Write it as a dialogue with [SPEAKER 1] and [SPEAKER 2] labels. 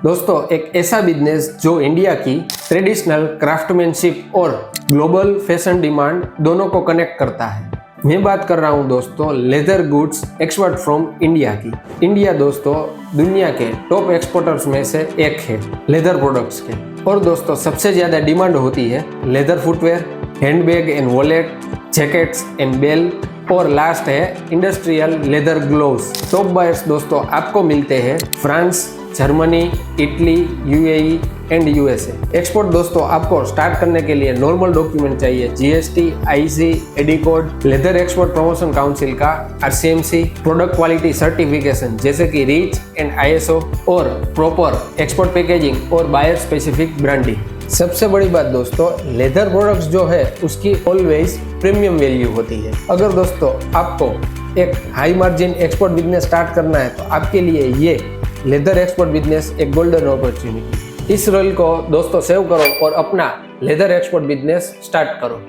[SPEAKER 1] दोस्तों, एक ऐसा बिजनेस जो इंडिया की ट्रेडिशनल क्राफ्टमैनशिप और ग्लोबल फैशन डिमांड दोनों को कनेक्ट करता है। मैं बात कर रहा हूं दोस्तों leather goods export from India की। इंडिया दोस्तों दुनिया के टॉप एक्सपोर्टर्स में से एक है लेदर प्रोडक्ट्स के। और दोस्तों सबसे ज्यादा डिमांड होती है leather footwear, handbag and wallet, jackets and belt और लास्ट है industrial leather gloves. Top buyers दोस्तों आपको मिलते हैं France, Germany, Italy, UAE and USA. Export दोस्तों आपको स्टार्ट करने के लिए नॉर्मल डॉक्यूमेंट चाहिए, GST, IC, AD code, leather export promotion council का आरसीएमसी, प्रोडक्ट क्वालिटी सर्टिफिकेशन जैसे कि रीच एंड आईएसओ और प्रॉपर एक्सपोर्ट पैकेजिंग और बायर स्पेसिफिक ब्रांडिंग। सबसे बड़ी बात दोस्तों लेदर प्रोडक्ट्स जो है उसकी ऑलवेज प्रीमियम वैल्यू होती है। अगर दोस्तों आपको एक high margin export business start करना है तो आपके लिए ये लेदर एक्सपोर्ट बिजनेस एक गोल्डन अपॉर्चुनिटी। इस रोल को दोस्तों सेव करो और अपना लेदर एक्सपोर्ट बिजनेस स्टार्ट करो।